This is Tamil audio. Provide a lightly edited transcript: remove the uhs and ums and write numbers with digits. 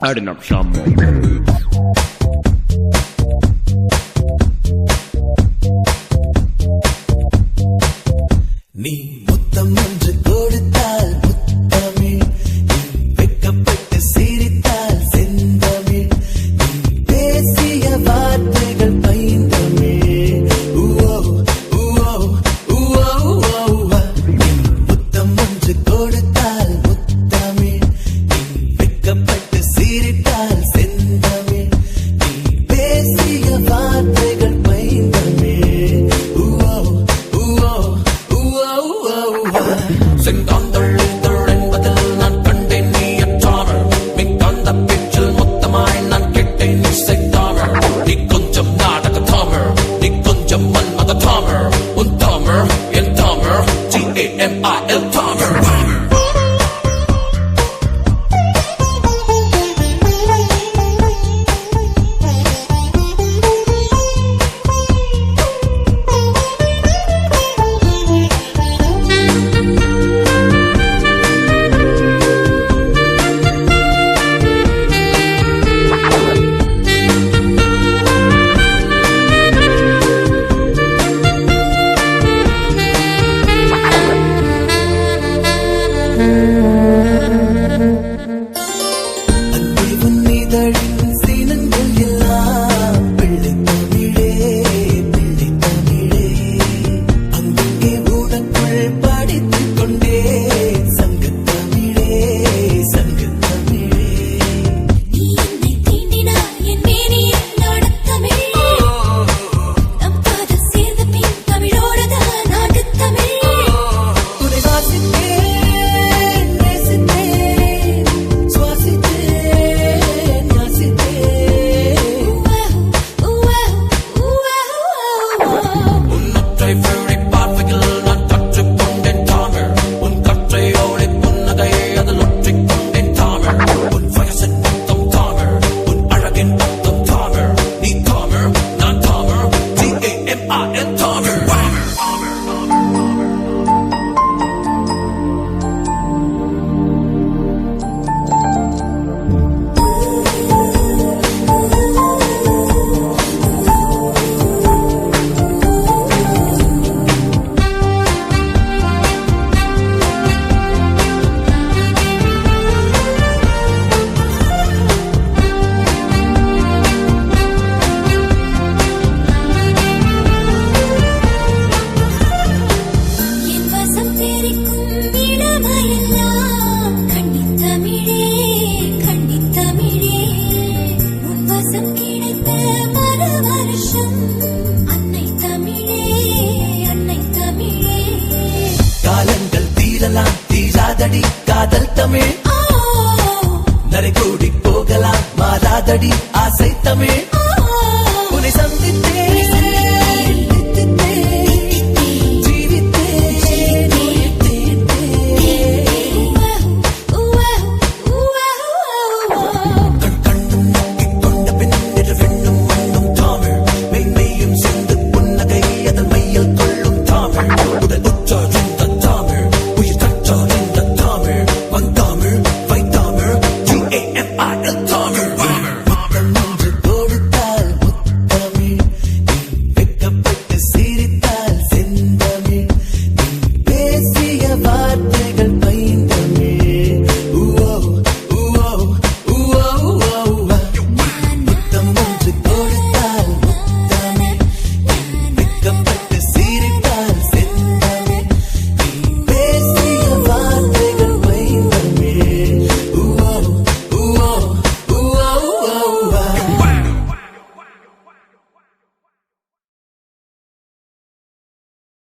Adding up some more. நீ முத்தம் ஒன்று கொடுத்தால் முத்தமிழ், நீ வெட்கப்பட்டு சிரித்தால் செந்தமிழ், நீ பேசிய வார்த்தைகள் பைந்தமிழ். நீ முத்தம் ஒன்று கொடுத்தால் முத்தமிழ், நீ வெட்கப்பட்டு சிரித்தால் செந்தமிழ், நீ பேசிய வார்த்தைகள் பைந்தமிழ். செங்காந்தள் என்பதில் நான் கண்டேன் நீ அற்றாமல், மின்காந்த பேச்சில் மொத்தமாய் நான் கேட்டேன் நீ செய்தாமல். நீ கொஞ்சம் நாடக தாமர், நீ கொஞ்சம் மன்மத தாமர், உன் தாமர் என் தாமர், TAMIL தாமர். தீராதடி காதல் தமிழ், நரை கூடி போகலாம் மாறாதடி ஆசை தமிழ்.